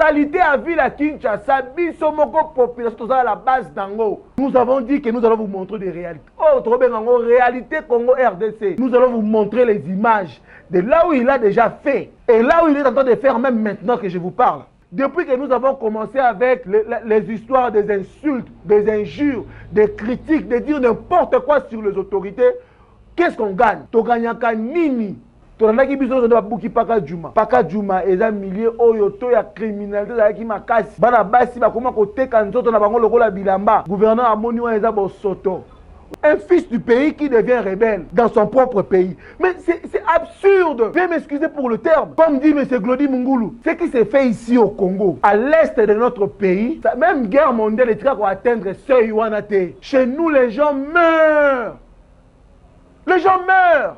salité à ville à Kinshasa, bisomoko population à la base d'Ango. Nous avons dit que nous allons vous montrer des réalités. Oh, trop bien, Ango, réalité Congo RDC. Nous allons vous montrer les images de là où il a déjà fait et là où il est en train de faire même maintenant que je vous parle. Depuis que nous avons commencé avec les histoires des insultes, des injures, des critiques, de dire n'importe quoi sur les autorités, qu'est-ce qu'on gagne? Tu gagnes nini? Tu as dit que Paka Juma est un millier oyoto ya criminalité qui m'a cassé. Bana basi ba comment côté kanzoto na bango lokola bilamba. Gouverneur Amoni wa eza bosoto. Un fils du pays qui devient rebelle dans son propre pays. Mais c'est absurde. Veuillez m'excuser pour le terme. Comme dit M. Glody Mungulu, ce qui s'est fait ici au Congo, à l'est de notre pays, même guerre mondiale est pour atteindre ce Yuanate. Chez nous, les gens meurent. Les gens meurent.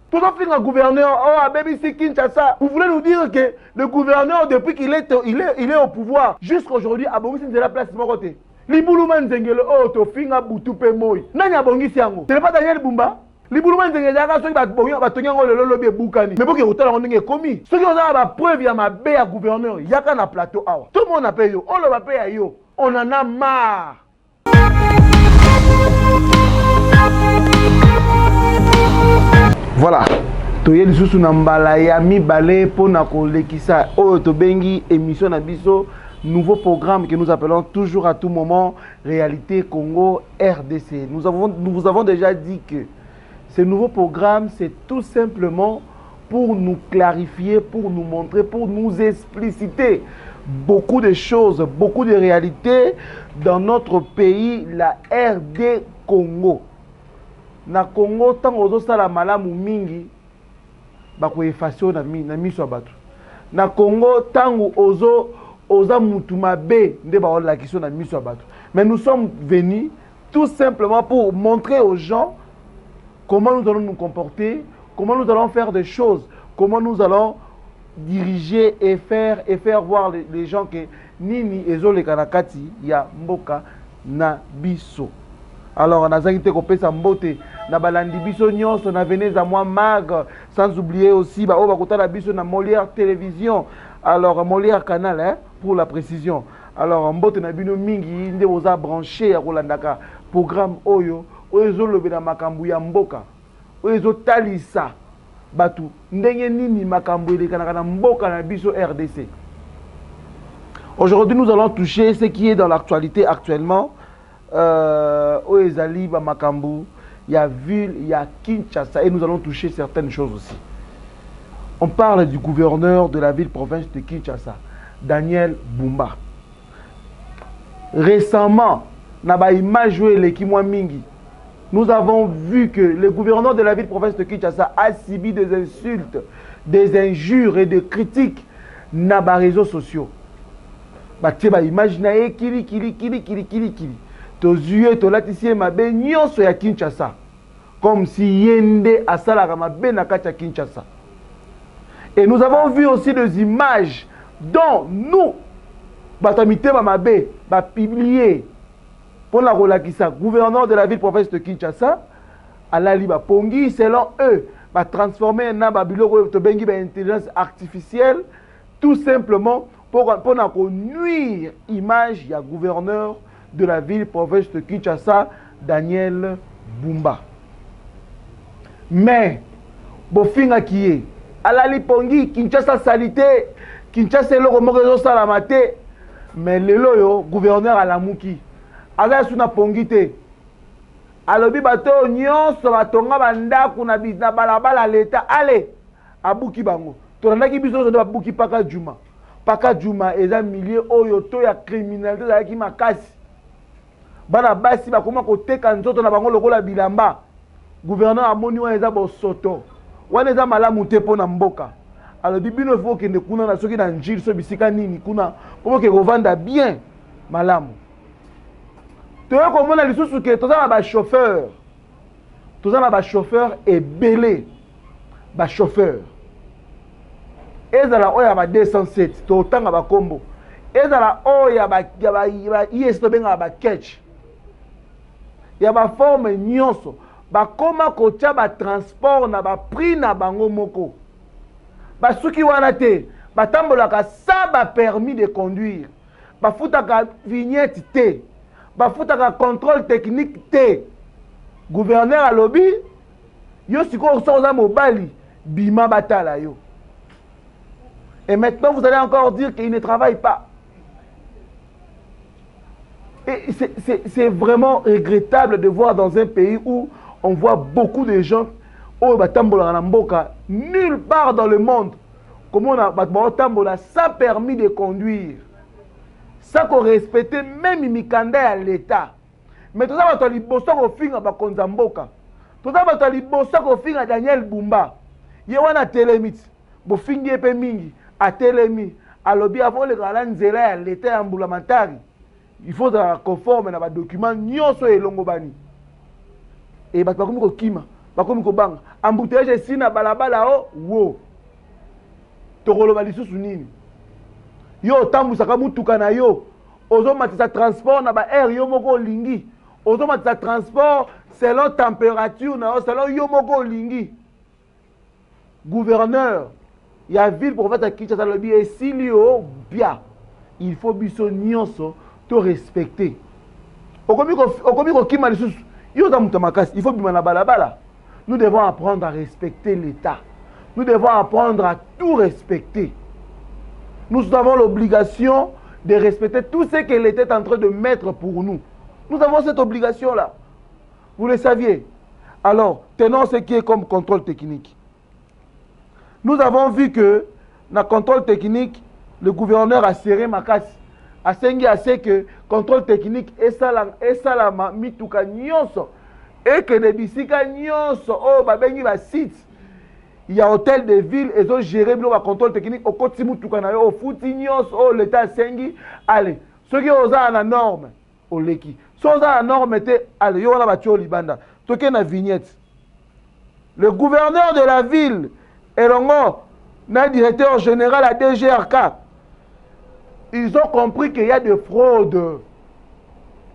Tout à fait un gouverneur, oh, baby, c'est Kinshasa. Vous voulez nous dire que le gouverneur, depuis qu'il est au pouvoir, jusqu'à aujourd'hui, a bongi de la place de mon côté. Liboulouman Zengele, oh, to finga boutupe moi. Nanya bongi siango. Ce n'est pas Daniel Bumba. Liboulouman Zengele, ceux qui va tenir le lobby boukani. Mais pour que vous ayez commis. Ceux qui ont la preuve, il y a ma bé à gouverneur. Il y a qu'un plateau. Tout le monde a payé. On le va payer à yo. On en a marre. Voilà. Toyeli susu na mbala ya mibale pona kolekisa oyo tobengi émission na biso, nouveau programme que nous appelons toujours à tout moment Réalité Congo RDC. Nous vous avons déjà dit que ce nouveau programme, c'est tout simplement pour nous clarifier, pour nous montrer, pour nous expliciter beaucoup de choses, beaucoup de réalités dans notre pays, la RD Congo. Na Congo, tant ozo sala malamu mingi, bako effacer na miso abatu. Na Congo, tant oza mutu mabe, nde ba la kiso na miso abatu. Mais nous sommes venus tout simplement pour montrer aux gens comment nous allons nous comporter, comment nous allons faire des choses, comment nous allons diriger et faire voir les gens que nini ezole kanakati ya mboka na biso. Alors, on a dit que mbote na balandi biso nyonso na venez à moi mag, sans oublier aussi ba o bakota la biso na Molière télévision. Alors Molière canal hein, pour la précision. Alors mbote na bino mingi nde oza branché ya kolandaka programme oyo oyo lobe na makambu ya mboka. Oyo talisa batu ndenge nini makambu elekanaka na mboka na biso RDC. Aujourd'hui, nous allons toucher ce qui est dans l'actualité actuellement. Oezali Bamakambu, il y a ville, il y a Kinshasa et nous allons toucher certaines choses aussi. On parle du gouverneur de la ville-province de Kinshasa, Daniel Bumba. Récemment, nous avons vu que le gouverneur de la ville-province de Kinshasa a subi des insultes, des injures et des critiques dans les réseaux sociaux. Imaginez kili. Tos yeux to latisie mabe nyonso ya Kinshasa comme si yende asala mabe na kati ya Kinshasa. Et nous avons vu aussi des images dont nous batamité mabe ba publier pour la relakisa gouverneur de la ville province de Kinshasa alali ba pongi selon eux ba transformer na ba biloko to bengi ba intelligence artificielle tout simplement pour na ko nuire image ya gouverneur de la ville-province de Kinshasa, Daniel Bumba. Mais, Bofinga qui est, à la Lipongi, Kinshasa salité, Kinshasa le remorezo salamate, mais le loyo, gouverneur à la Mouki, à la Suna Pongite, à l'obi bateau, nyon, so batonga banda, kuna bizna balabala l'État, allez, à Bouki Bango. Tonandaki biso de Bouki Paka Juma. Paka Juma est un millier oyoto ya criminalité qui m'a cassé. Bana basi ba koma côté kanzoto na bango lokola bilamba. Gouverneur Amoni wa eza bosoto. Wana eza malamu te pona mboka. Alors bibino faut que ne kuna na soki na njiri so bisika nini kuna pour que revenda bien malamu. Toyo komona lisusu ke tozana ba chauffeur. Tozana ba chauffeur et belé. Ba chauffeur. Ezala oya ba 207 to tanga ba kombo. Ezala oya ba yesto benga ba catch. Il y a une forme nyonso ba koma kotia ba transport na ba prix na bango moko ba suki wana te batambolaka sans ba permis de conduire, bafutaka vignette te, bafutaka contrôle technique te. Gouverneur à lobby, yo siko soza mobali, bima batala yo. Et maintenant vous allez encore dire qu'il ne travaille pas. Et c'est vraiment regrettable de voir dans un pays où on voit beaucoup de gens nulle part dans le monde comment on a sans permis de conduire, sans qu'on respecte même Mikanda à l'État. Mais tout ça, on a liboso ko finga ba konzamboka. Tout ça, on a liboso ko finga Daniel Bumba. Yewana telemit, bo fingi epe mingi, a telemi, a lobby avant le galan zela à l'État ambulamentari. Il faut être conforme à document nyonso elongo bani. Et ba komi ko kima, ba komi ko banga. Embouteillage sina balabala o wo. Tokolo ba lisusu nini? Yo tambusaka mutuka na yo. Ozo matisa transport na ba air yo moko lingi. Ozo matisa transport selon température na selon yo moko lingi. Gouverneur, il y a ville pour faire Kinshasa lobby et silio bien. Il faut biso nyonso to respecter. Okomi ko kima lisusu. Yo ta mutamakasi, il faut bimana balabala. Nous devons apprendre à respecter l'État. Nous devons apprendre à tout respecter. Nous avons l'obligation de respecter tout ce que l'État est en train de mettre pour nous. Nous avons cette obligation-là. Vous le saviez. Alors, tenons ce qui est comme contrôle technique. Nous avons vu que, dans le contrôle technique, le gouverneur a serré ma casse. A sengi a ce que contrôle technique est salama mituka nyonso. Et que les bisika nyonso, oh, babengi ba site. Il y a hôtel de ville, ils ont géré le contrôle technique au côté Moutoukana, au Foutinios, au l'État Sengi. Allez, ceux qui ont la norme, au Leki. Ceux qui ont la norme, allez, ils ont la battu au Libanda. Ceux qui ont la vignette. Le gouverneur de la ville, et le directeur général à DGRK, ils ont compris qu'il y a des fraudes.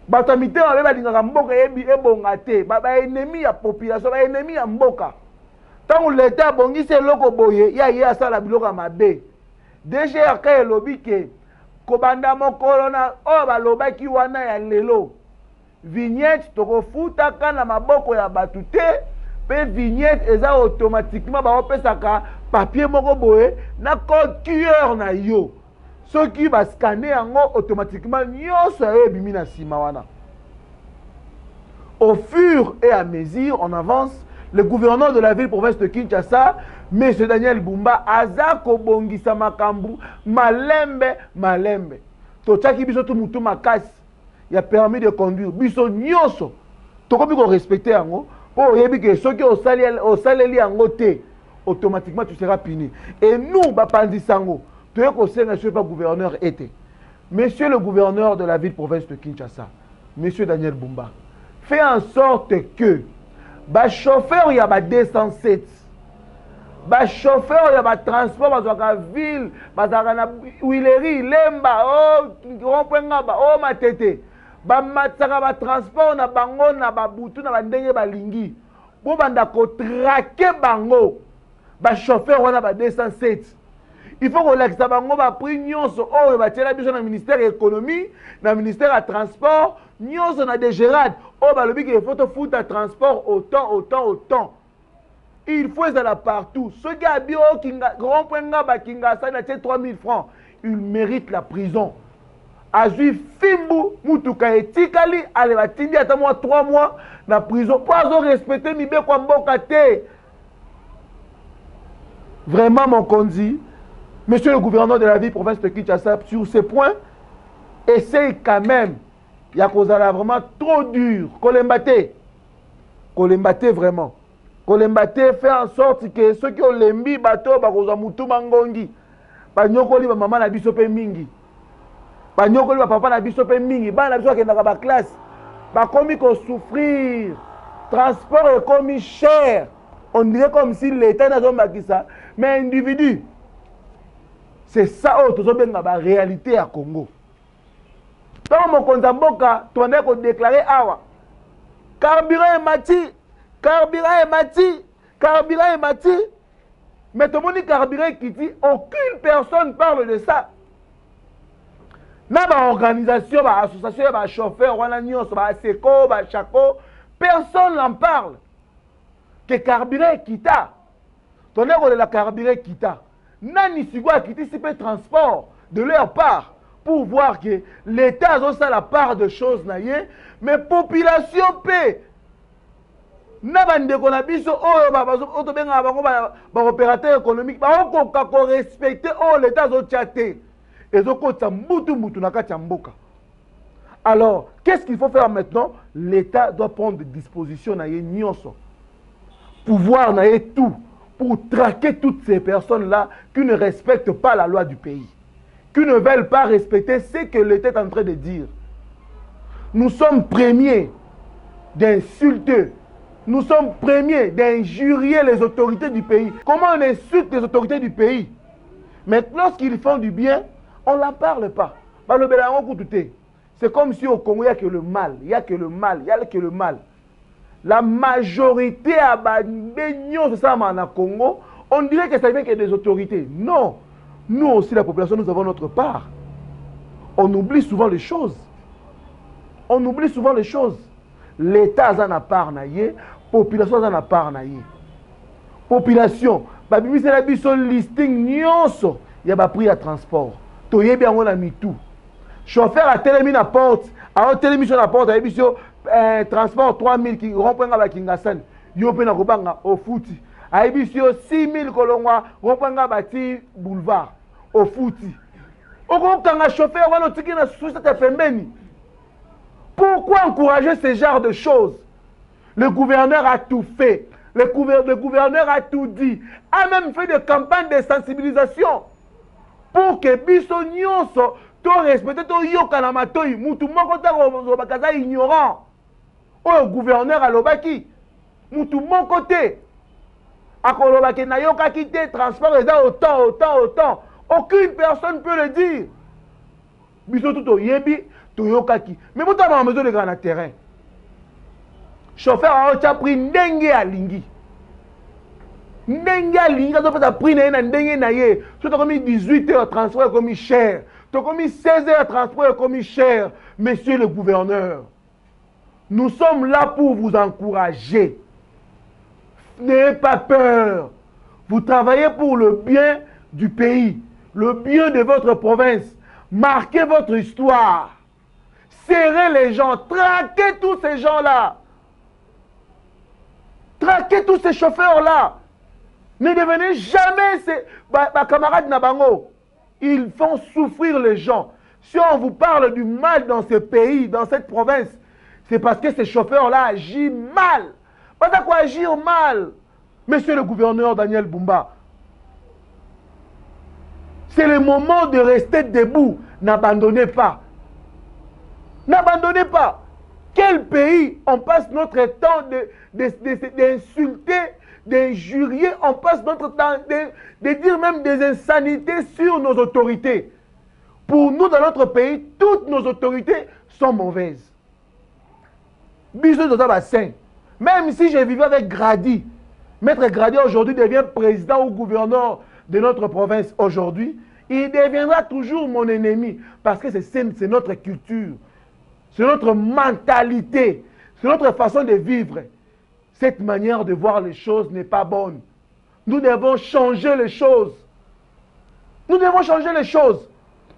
Batamité, on va dire que Mboka est bon à te. Ennemi à population, ennemi à Mboka. Tant que l'État bongi c'est loko boye, ya ça la biloka mabe. DGRK et lobby ke kobanda mokolona o baloba ki wana ya lelo. Vignette toko futa kana maboko ya batute, pe vignette eza automatiquement ba opesaka papier moko boye na code QR na yo. Ceux qui va scanner automatiquement nyonso ebimi na sima wana. Au fur et à mesure on avance. Le gouverneur de la ville province de Kinshasa, M. Daniel Bumba, Azako Bongisa Makambu, Malembe. Tochaki biso tu mutu makasi. Il a permis de conduire. Biso nyonso. Toko biko respecter yango. Po yebi ke soki au saleli yango te, automatiquement tu seras puni. Et nous, bapandi sango, tu es conseillé monsieur pas gouverneur était. Monsieur le gouverneur de la ville province de Kinshasa, M. Daniel Bumba, fais en sorte que ba chauffeur ya ba 207 ba chauffeur ya ba transport bazaka ville bazaka na Huilerie Lemba o rompenga ba o matete ba matsaka ba transport na bango na ba butu na ba ndenge balingi bo banda ko traquer bango ba chauffeur wana ba 207. Il faut qu'on lakisa bango ba prix nyonso o ba tiela biso na ministère de l'économie na ministère à transport nyonso na de Gérard oh bah le big il faut te foutre à transport autant. Il faut ça là partout. Ce gars bio qui grand point ngaba kinga ça na 3000 francs, il mérite la prison. Azui fimbu mutuka etikali ale batindi ata moi 3 mois na prison pas respecter mibe kwa mboka te. Vraiment mon kondi, monsieur le gouverneur de la ville province de Kinshasa sur ces points essaye quand même. Il y a vraiment trop dur. Kolembate vraiment. Kolembate fait en sorte que ceux qui ont lembi bateau bakoza mutu mangongi. Banyokoli ba maman na biso pe mingi. Banyokoli ba papa na biso pe mingi. Ba na biso ke na ba classe. Ba komi ko souffrir. Transport est comme cher. On dirait comme si l'État n'a pas dit ça. Mais individu. C'est ça la réalité à Congo. Tant mon Konzamboka, tu as déclaré awa. Carburant est mati. Mais tout le monde carburant qui dit, aucune personne parle de ça. Dans l'organisation, l'association, les chauffeurs, les SECO, les Chaco, personne n'en parle. Que carburant quitta. Ton heure de la carburant quitta. Nani Sigua quitte si peu transport de leur part pour voir que l'État a ça la part de choses, mais population paie. Nabande qu'on a biso opérateur économique ko respecter l'état zo tchaté et zo ko mbutu mbutu na kati mboka. Alors, qu'est-ce qu'il faut faire maintenant? L'État doit prendre des dispositions na ye nyonso. Pouvoir na ye tout pour traquer toutes ces personnes-là qui ne respectent pas la loi du pays, qui ne veulent pas respecter ce que l'État est en train de dire. Nous sommes premiers d'insulter. Nous sommes premiers d'injurier les autorités du pays. Comment on insulte les autorités du pays? Mais lorsqu'ils font du bien, on n'en parle pas. C'est comme si au Congo, il n'y a que le mal. Il n'y a que le mal. Il n'y a que le mal. La majorité à Congo, on dirait que ça vient que des autorités. Non. Nous aussi, la population, nous avons notre part. On oublie souvent les choses. On oublie souvent les choses. L'État en a part naïe, population en a part naïe. Population, babibi c'est la biso listing nyonso, y a ba prix à transport. Toye bien on a mis tout. Chauffeur a télémi na porte, a télémi sur la porte, a biso transport 3000 qui rompenga ba kingasan. Yo pe na kobanga au fouti. A biso 6000 kolongwa rompenga ba ti boulevard au fouti. Oko kanga chauffeur wana tiki na susa ta pembeni. Pourquoi encourager ce genre de choses? Le gouverneur a tout fait. Le gouverneur a tout dit. A même fait des campagnes de sensibilisation. Pour que biso nyonso to respecte to yoka matoi. Mutu moko ta bakaza ignorant. O gouverneur a lobaki. Mutu moko te. Akolobaki na yoka kite transport eza autant. Aucune personne peut le dire. Biso tout yebi. Mais vous avez besoin de grands terrain. Chauffeur a pris ndenge alingi. Ndenge alingi, il a pris ndenge naye. Tu as commis 18 heures transport comme cher. Tu as commis 16 heures transport comme cher. Monsieur le gouverneur, nous sommes là pour vous encourager. N'ayez pas peur. Vous travaillez pour le bien du pays, le bien de votre province. Marquez votre histoire. Serrez les gens, traquez tous ces gens-là. Traquez tous ces chauffeurs-là. Ne devenez jamais ces camarades Nabango. Ils font souffrir les gens. Si on vous parle du mal dans ce pays, dans cette province, c'est parce que ces chauffeurs-là agissent mal. Pas à quoi agir mal. Monsieur le gouverneur Daniel Bumba, c'est le moment de rester debout. N'abandonnez pas. N'abandonnez pas. Quel pays on passe notre temps d'insulter, d'injurier, on passe notre temps de dire même des insanités sur nos autorités. Pour nous, dans notre pays, toutes nos autorités sont mauvaises. Bisous de bassin. Même si je vivais avec Grady, Maître Grady aujourd'hui devient président ou gouverneur de notre province aujourd'hui, il deviendra toujours mon ennemi parce que c'est notre culture. C'est notre mentalité, c'est notre façon de vivre. Cette manière de voir les choses n'est pas bonne. Nous devons changer les choses. Nous devons changer les choses.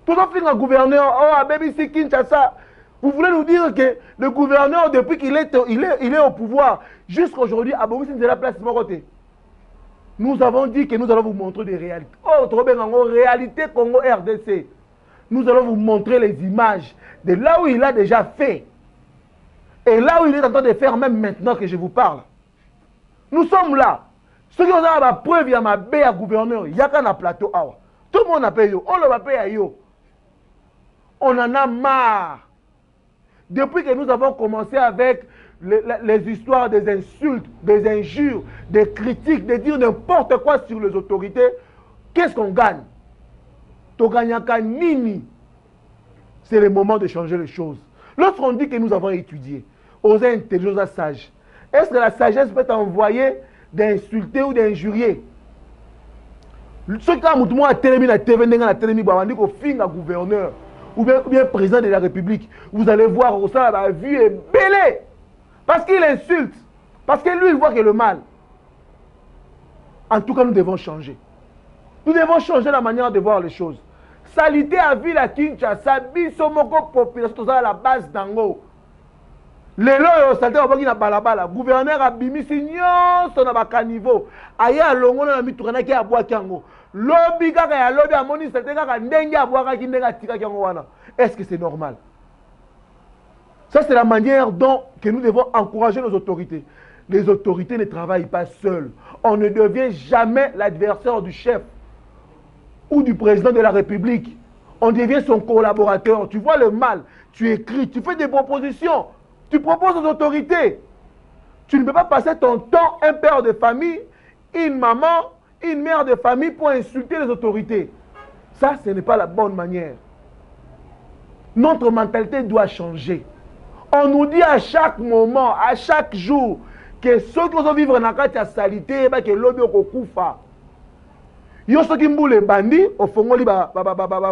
Tout à fait un gouverneur, oh, baby, c'est Kinshasa. Vous voulez nous dire que le gouverneur, depuis qu'il est au pouvoir, jusqu'à aujourd'hui, à Boris, c'est la place de mon côté. Nous avons dit que nous allons vous montrer des réalités. Oh, trop bien, en réalité, Congo RDC. Nous allons vous montrer les images de là où il a déjà fait. Et là où il est en train de faire, même maintenant que je vous parle. Nous sommes là. Ceux qui ont la preuve, il y a ma baie à gouverneur. Il y a qu'un plateau. Tout le monde a payé. On le va payer. On en a marre. Depuis que nous avons commencé avec les histoires des insultes, des injures, des critiques, de dire n'importe quoi sur les autorités, qu'est-ce qu'on gagne? Nini. C'est le moment de changer les choses. Lorsqu'on dit que nous avons étudié, aux intelligents, aux sages, est-ce que la sagesse peut envoyer d'insulter ou d'injurier? Ce qui a montré à Télémi, à TV, à Télémi, à finga gouverneur ou bien président de la République, vous allez voir au sein de la vue est belée. Parce qu'il insulte. Parce que lui, il voit que le mal. En tout cas, nous devons changer. Nous devons changer la manière de voir les choses. Salité à ville à Kinshasa, bisomoko population à la base d'Ango. Les lois, salité à Bogina Balabala, gouverneur a bimisi nyonso na bakanivo. Aya longo na miturana ki abwa kango. Lobby kaka ya lobby a moni salité kaka ndenge abwa kaka ndenga tika kango wana. Est-ce que c'est normal? Ça, c'est la manière dont que nous devons encourager nos autorités. Les autorités ne travaillent pas seules. On ne devient jamais l'adversaire du chef ou du président de la République. On devient son collaborateur. Tu vois le mal, tu écris, tu fais des propositions, tu proposes aux autorités. Tu ne peux pas passer ton temps, un père de famille, une maman, une mère de famille pour insulter les autorités. Ça, ce n'est pas la bonne manière. Notre mentalité doit changer. On nous dit à chaque moment, à chaque jour, que ceux qui vont vivre dans la salité, que l'objet est koufa. Yo ceux qui mboule bandi, au fond, ils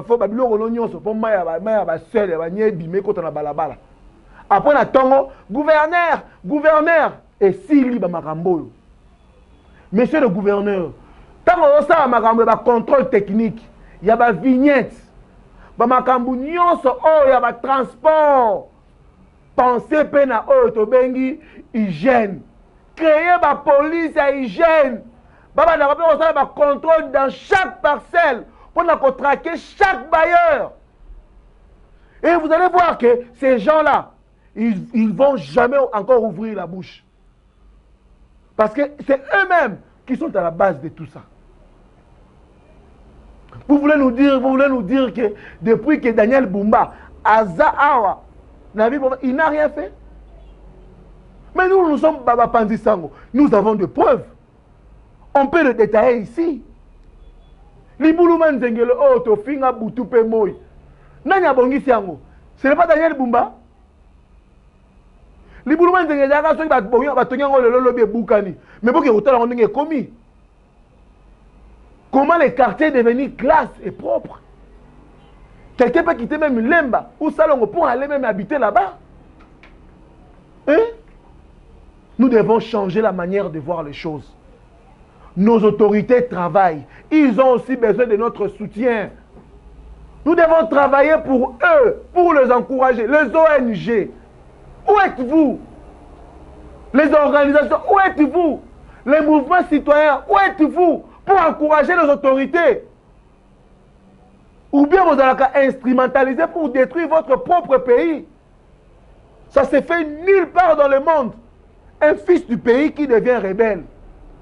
font babilo nyonso pour maya ba seul ba nyebi me kota na balabala. Après na tongo, gouverneur et sili ba makambo. Monsieur le gouverneur, tant on ça makambo ba contrôle technique, il y a ba vignette, ba makambo nyonso oh ya ba transport. Pensez pena oh to bengi hygiène. Créer la police à hygiène. Baba n'a pas contrôle dans chaque parcelle pour traquer chaque bailleur. Et vous allez voir que ces gens-là, ils ne vont jamais encore ouvrir la bouche. Parce que c'est eux-mêmes qui sont à la base de tout ça. Vous voulez nous dire que depuis que Daniel Bumba, Awa, il n'a rien fait. Mais nous sommes Baba Pandisango. Nous avons des preuves. On peut le détailler ici. Liboulouman Zengele, oh, Tofinga Boutoupe Moy. Nanya Bongi Siango. Ce n'est pas Daniel Bumba. Liboulouman Zengele, il va le lobby Boukani. Mais pour que vous ayez commis. Comment les quartiers devenus classe et propre? Quelqu'un peut quitter même Lemba ou Salongo pour aller même habiter là-bas. Hein? Nous devons changer la manière de voir les choses. Nos autorités travaillent. Ils ont aussi besoin de notre soutien. Nous devons travailler pour eux, pour les encourager. Les ONG, où êtes-vous? Les organisations, où êtes-vous? Les mouvements citoyens, où êtes-vous pour encourager les autorités? Ou bien vous allez instrumentaliser pour détruire votre propre pays. Ça se fait nulle part dans le monde. Un fils du pays qui devient rebelle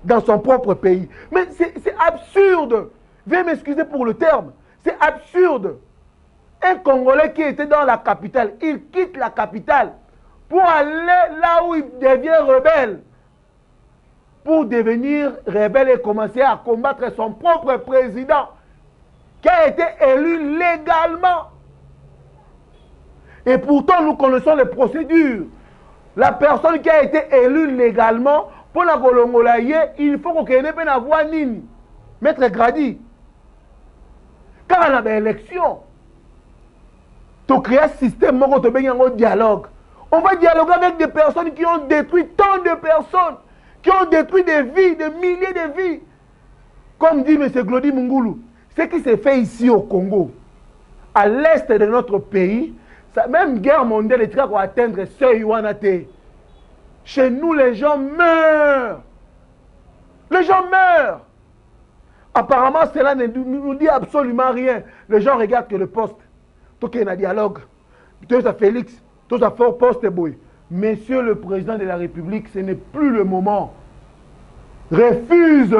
dans son propre pays. Mais c'est absurde. Veuillez m'excuser pour le terme. C'est absurde. Un Congolais qui était dans la capitale, il quitte la capitale pour aller là où il devient rebelle. Pour devenir rebelle et commencer à combattre son propre président qui a été élu légalement. Et pourtant, nous connaissons les procédures. La personne qui a été élue légalement, pour la Kolongolaye, il faut qu'on ait une voix nini. Maître Grady. Car on a des élections. Tu crées un système, un dialogue. On va dialoguer avec des personnes qui ont détruit tant de personnes, qui ont détruit des vies, des milliers de vies. Comme dit M. Glody Mungulu, ce qui s'est fait ici au Congo, à l'est de notre pays, ça, même guerre mondiale est pour atteindre ce Yuanate. Chez nous, les gens meurent. Les gens meurent. Apparemment, cela ne nous dit absolument rien. Les gens regardent que le poste. Tout qu'il y a un dialogue. Tout ça Félix, tout ça fort poste boy. Monsieur le président de la République, ce n'est plus le moment. Refuse.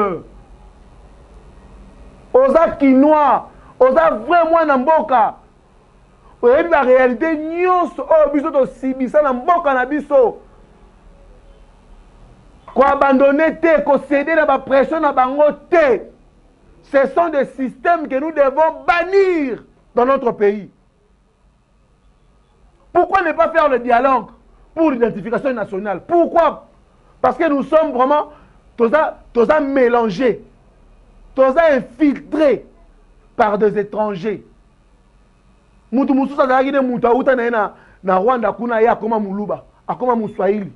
Osa Kinois, osa vraiment Namboka. La réalité, nyonso oh biso to sibisa na mboka na biso. Ko abandonner te, ko céder na ba pression na bango te. Ce sont des systèmes que nous devons bannir dans notre pays. Pourquoi ne pas faire le dialogue pour l'identification nationale? Pourquoi? Parce que nous sommes vraiment tous mélangés. Tous infiltrés par des étrangers. Mutu mususa zalaki ne mutu auta na Rwanda kuna ya akoma muluba, akoma muswahili.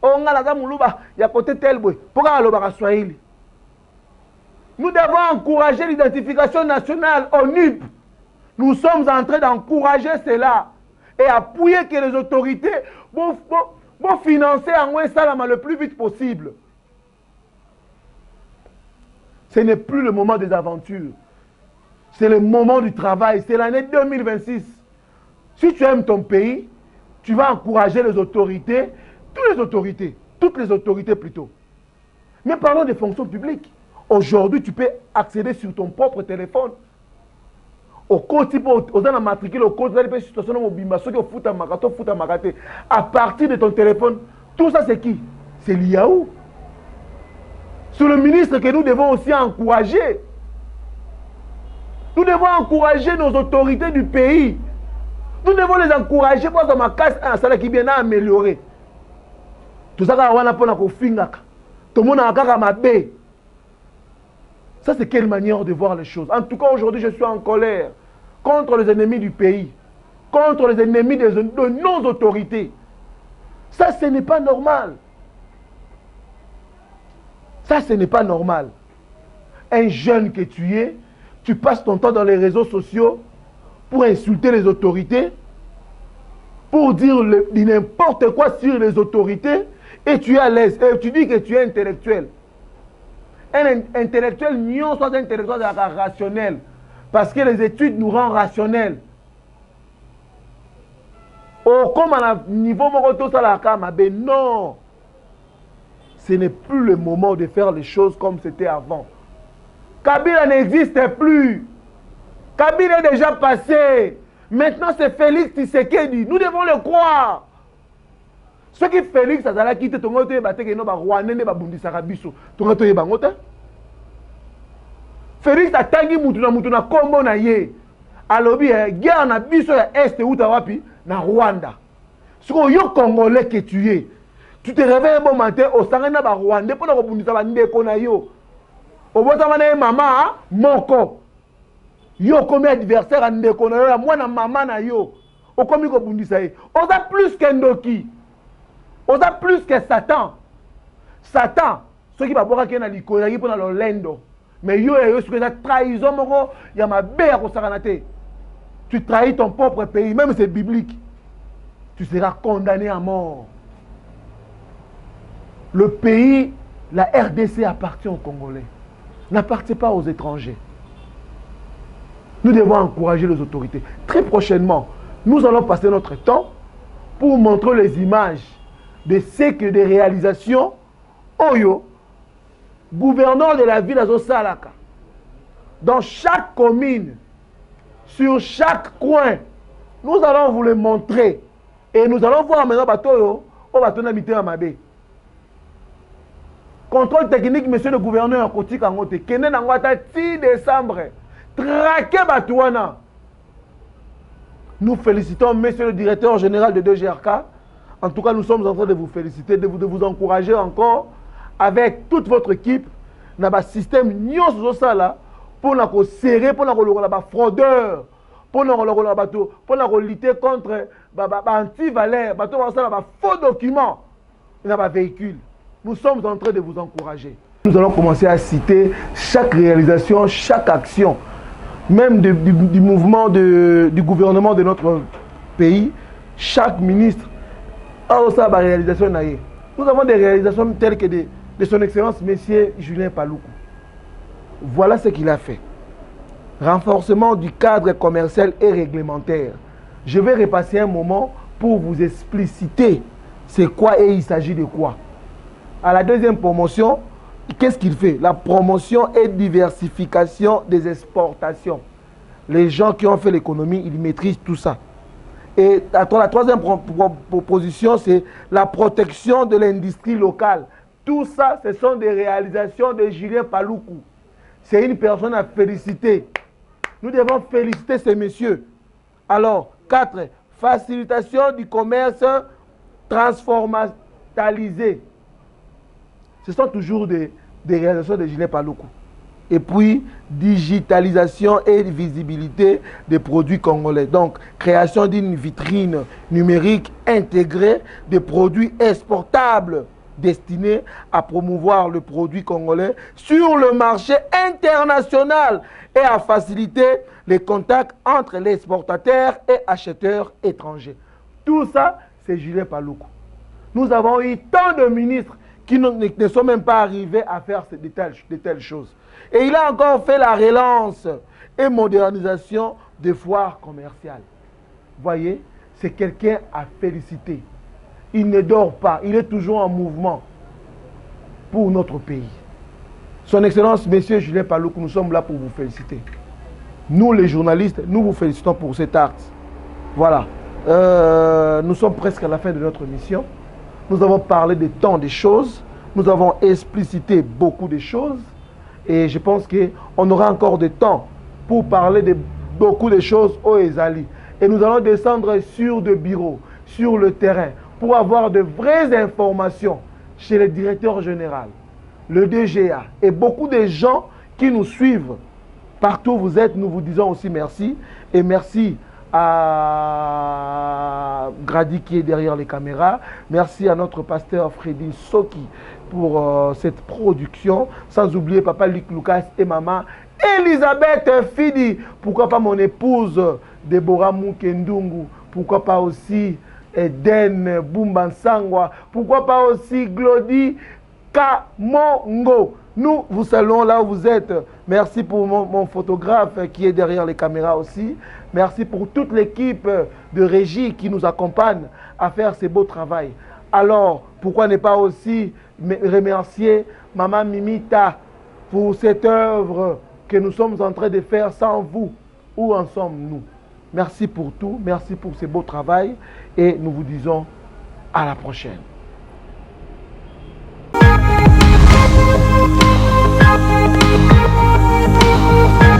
O ngala za muluba ya côté tel boy, pourquoi alobaka swahili? Nous devons encourager l'identification nationale au NIP. Nous sommes en train d'encourager cela et appuyer que les autorités vont financer en Ouest Salama le plus vite possible. Ce n'est plus le moment des aventures. C'est le moment du travail. C'est l'année 2026. Si tu aimes ton pays, tu vas encourager les autorités, toutes les autorités plutôt. Mais parlons des fonctions publiques. Aujourd'hui, tu peux accéder sur ton propre téléphone. Au côté, aux matricule, au côté, à partir de ton téléphone, tout ça c'est qui? C'est l'IAO. C'est le ministre que nous devons aussi encourager. Nous devons encourager nos autorités du pays. Nous devons les encourager pour que ma casse un salaire qui vient améliorer. Tout ça, on a pour fingaka. Tout le monde a encore ma baie. Ça, c'est quelle manière de voir les choses. En tout cas, aujourd'hui, je suis en colère contre les ennemis du pays, contre les ennemis de nos autorités. Ça, ce n'est pas normal. Ça, ce n'est pas normal. Un jeune que tu es, tu passes ton temps dans les réseaux sociaux pour insulter les autorités, pour dire n'importe quoi sur les autorités, et tu es à l'aise. Et tu dis que tu es intellectuel. Un intellectuel, non soit intellectuel rationnel. Parce que les études nous rendent rationnels. Oh, comme à niveau non. Ce n'est plus le moment de faire les choses comme c'était avant. Kabila n'existe plus. Kabila est déjà passé. Maintenant, c'est Félix Tshisekedi. Nous devons le croire. Ce qui Félix a quitté ton côté, Félix a tangi mutuna kombo na ye. Alobi guerre na biso ya est ou wapi na Rwanda. Ce que yo congolais que tu es. Tu te réveilles un bon matin au sangana ba Rwanda pour ko bundisa ba ndeko na yo. O bota mana mama moko. Yo comme adversaire ndeko na yo ya mwana mama na yo. O komi ko bundisa ye. Oza plus que Ndoki. Oza plus que Satan. Satan, ce qui va boire qui na likolo yi pona lolendo. Mais yo ce que la trahison moko ya mabe ya kosakanate. Tu trahis ton propre pays, même c'est biblique. Tu seras condamné à mort. Le pays, la RDC appartient aux Congolais. N'appartient pas aux étrangers. Nous devons encourager les autorités. Très prochainement, nous allons passer notre temps pour montrer les images de ce que des réalisations Oyo, gouverneur de la ville à Zosalaka. Dans chaque commune, sur chaque coin, nous allons vous le montrer. Et nous allons voir maintenant Batoyo, au bateau d'habiter à Mabé. Contrôle technique, monsieur le gouverneur, Koti Kangote, Kenen Angwata, 6 décembre, traqué Batouana. Nous félicitons monsieur le directeur général de 2GRK. En tout cas, nous sommes en train de vous féliciter, de vous encourager encore avec toute votre équipe. Nous avons un système pour nous serrer, pour nous fraudeurs, pour nous lutter contre anti-valeurs, faux documents, véhicules. Nous sommes en train de vous encourager. Nous allons commencer à citer chaque réalisation, chaque action, même du mouvement du gouvernement de notre pays, chaque ministre a aussi une réalisation. Nous avons des réalisations telles que de son Excellence Monsieur Julien Paluku. Voilà ce qu'il a fait. Renforcement du cadre commercial et réglementaire. Je vais repasser un moment pour vous expliciter c'est quoi et il s'agit de quoi. À la deuxième promotion, qu'est-ce qu'il fait? La promotion et diversification des exportations. Les gens qui ont fait l'économie, ils maîtrisent tout ça. Et la troisième proposition, c'est la protection de l'industrie locale. Tout ça, ce sont des réalisations de Julien Paluku. C'est une personne à féliciter. Nous devons féliciter ces messieurs. Alors, 4, facilitation du commerce transformatalisé. Ce sont toujours des réalisations de Julien Paluku. Et puis, digitalisation et visibilité des produits congolais. Donc, création d'une vitrine numérique intégrée des produits exportables destinés à promouvoir le produit congolais sur le marché international et à faciliter les contacts entre les exportateurs et acheteurs étrangers. Tout ça, c'est Julien Paluku. Nous avons eu tant de ministres qui ne sont même pas arrivés à faire de telles choses. Et il a encore fait la relance et modernisation des foires commerciales. Voyez, c'est quelqu'un à féliciter. Il ne dort pas, il est toujours en mouvement pour notre pays. Son Excellence, Monsieur Julien Paluku, nous sommes là pour vous féliciter. Nous, les journalistes, nous vous félicitons pour cet acte. Voilà. Nous sommes presque à la fin de notre mission. Nous avons parlé de tant de choses. Nous avons explicité beaucoup de choses. Et je pense qu'on aura encore de temps pour parler de beaucoup de choses au Ezali. Et nous allons descendre sur des bureaux, sur le terrain, pour avoir de vraies informations chez le directeur général, le DGA et beaucoup de gens qui nous suivent. Partout où vous êtes, nous vous disons aussi merci. Et merci à Grady qui est derrière les caméras. Merci à notre pasteur Freddy Soki pour cette production. Sans oublier papa Luc Lucas et maman Elisabeth Fidi. Pourquoi pas mon épouse Deborah Mukendungu. Pourquoi pas aussi Eden Bumbansangwa. Pourquoi pas aussi Glody Kamongo. Nous vous saluons là où vous êtes. Merci pour mon photographe qui est derrière les caméras aussi. Merci pour toute l'équipe de régie qui nous accompagne à faire ce beau travail. Alors, pourquoi ne pas aussi remercier Maman Mimita pour cette œuvre que nous sommes en train de faire sans vous. Où en sommes-nous? Merci pour tout. Merci pour ce beau travail. Et nous vous disons à la prochaine.